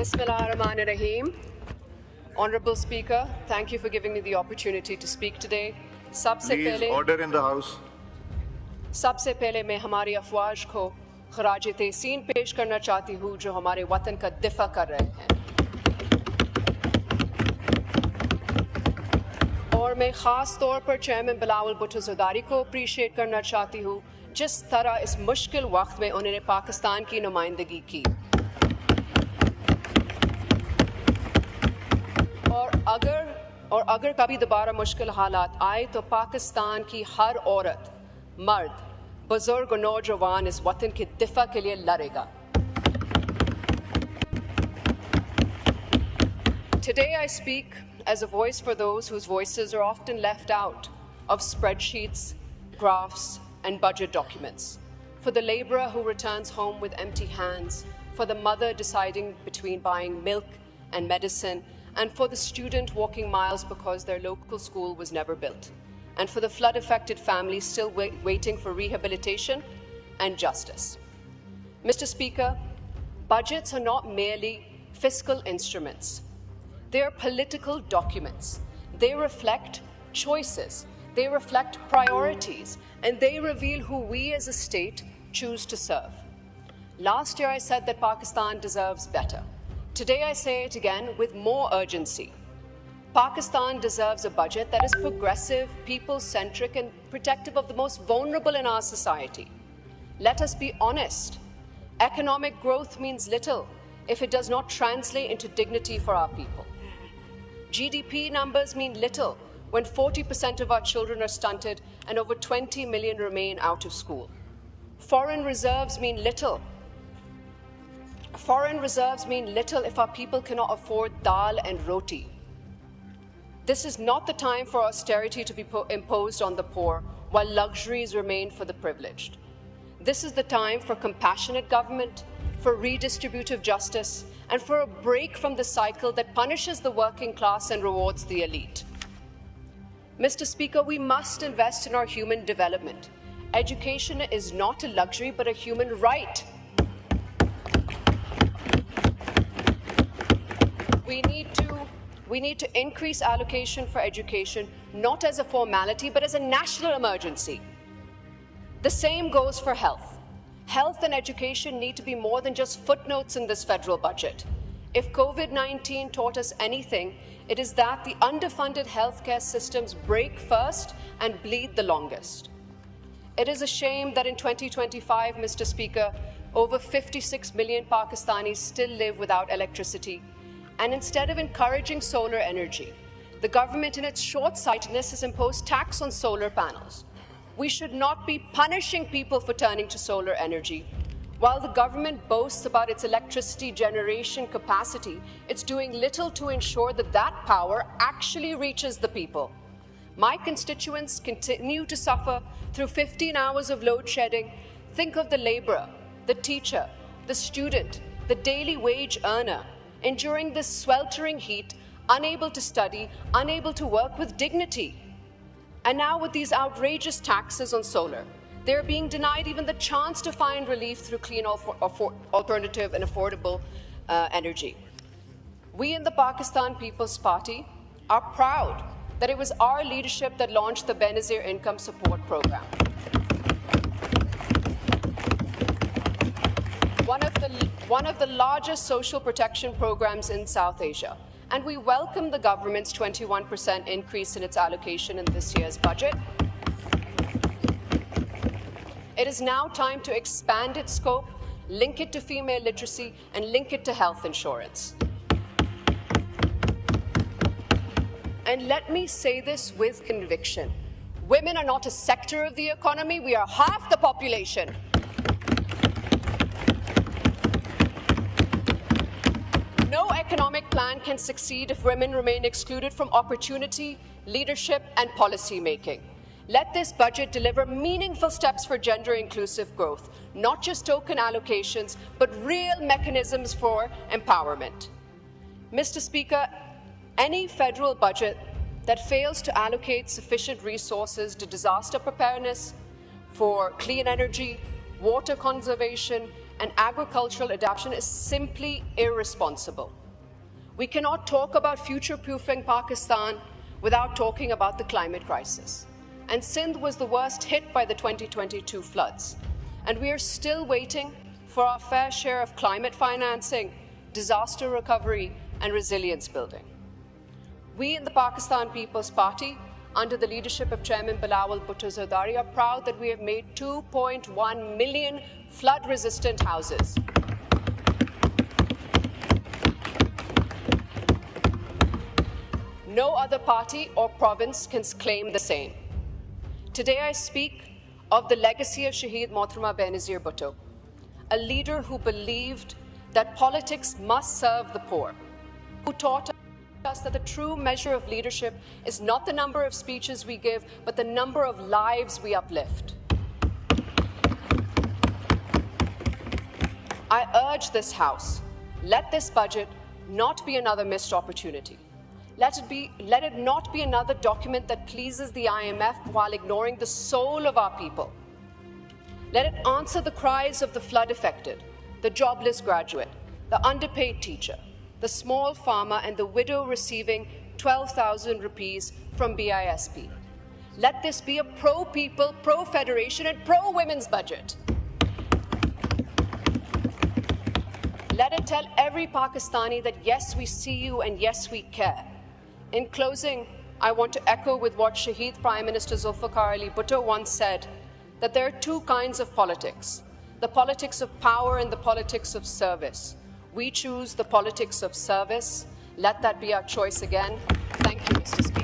Bismillahirrahmanirrahim. Honorable Speaker, thank you for giving me the opportunity to speak today. Please order in the House. सबसे पहले मैं हमारी अफवाज को खराज तहसीन पेश करना चाहती हूँ जो हमारे वतन का दिफा कर रहे हैं और मैं ख़ास तौर पर चेयरमैन बिलावल भुट्टो ज़रदारी को अप्रिशिएट करना चाहती हूँ जिस तरह इस मुश्किल वक्त में उन्होंने पाकिस्तान की नुमाइंदगी की और अगर कभी दोबारा मुश्किल हालात आए तो पाकिस्तान की हर औरत मर्द बुजुर्ग और नौजवान इस वतन के दिफा के लिए लड़ेगा Today I speak as a voice for those whose voices are often left out of spreadsheets, graphs, and budget documents. For the laborer who returns home with empty hands, for the mother deciding between buying milk and medicine, and for the student walking miles because their local school was never built, and for the flood-affected families still waiting for rehabilitation and justice. Mr. Speaker, budgets are not merely fiscal instruments. They are political documents. They reflect choices, they reflect priorities, and they reveal who we as a state choose to serve. Last year I said that Pakistan deserves better. Today I say it again with more urgency. Pakistan deserves a budget that is progressive, people-centric, and protective of the most vulnerable in our society. Let us be honest. Economic growth means little if it does not translate into dignity for our people. GDP numbers mean little when 40% of our children are stunted and over 20 million remain out of school. Foreign reserves mean little. Foreign reserves mean little if our people cannot afford dal and roti. This is not the time for austerity to be imposed on the poor while luxuries remain for the privileged. This is the time for compassionate government, for redistributive justice, and for a break from the cycle that punishes the working class and rewards the elite. Mr. Speaker, we must invest in our human development. Education is not a luxury but a human right. We need to increase allocation for education, not as a formality, but as a national emergency. The same goes for health. Health and education need to be more than just footnotes in this federal budget. If COVID-19 taught us anything, it is that the underfunded healthcare systems break first and bleed the longest. It is a shame that in 2025, Mr. Speaker, over 56 million Pakistanis still live without electricity. And instead of encouraging solar energy, the government in its short-sightedness has imposed tax on solar panels. We should not be punishing people for turning to solar energy. While the government boasts about its electricity generation capacity, it's doing little to ensure that that power actually reaches the people. My constituents continue to suffer through 15 hours of load shedding. Think of the laborer, the teacher, the student, the daily wage earner, enduring this sweltering heat, unable to study, unable to work with dignity. And now with these outrageous taxes on solar, they're being denied even the chance to find relief through clean, alternative and affordable energy. We in the Pakistan People's Party are proud that it was our leadership that launched the Benazir Income Support Program. One of the largest social protection programs in South Asia. And we welcome the government's 21% increase in its allocation in this year's budget. It is now time to expand its scope, link it to female literacy, and link it to health insurance. And let me say this with conviction. Women are not a sector of the economy, we are half the population. No economic plan can succeed if women remain excluded from opportunity, leadership, and policy making. Let this budget deliver meaningful steps for gender-inclusive growth, not just token allocations, but real mechanisms for empowerment. Mr. Speaker, any federal budget that fails to allocate sufficient resources to disaster preparedness, for clean energy, water conservation, and agricultural adaptation is simply irresponsible. We cannot talk about future-proofing Pakistan without talking about the climate crisis. And Sindh was the worst hit by the 2022 floods. And we are still waiting for our fair share of climate financing, disaster recovery, and resilience building. We in the Pakistan People's Party, under the leadership of Chairman Benazir Bhutto Zardari, are proud that we have made 2.1 million flood-resistant houses. No other party or province can claim the same. Today I speak of the legacy of Shaheed Mohtarama Benazir Bhutto, a leader who believed that politics must serve the poor, who taught us that the true measure of leadership is not the number of speeches we give, but the number of lives we uplift. I urge this House, let this budget not be another missed opportunity. Let it not be another document that pleases the IMF while ignoring the soul of our people. Let it answer the cries of the flood-affected, the jobless graduate, the underpaid teacher, the small farmer and the widow receiving 12,000 rupees from BISP. Let this be a pro-people, pro-federation and pro-women's budget. Let it tell every Pakistani that yes, we see you and yes, we care. In closing, I want to echo with what Shaheed Prime Minister Zulfikar Ali Bhutto once said, that there are two kinds of politics, the politics of power and the politics of service. We choose the politics of service. Let that be our choice again. Thank you, Mr. Speaker.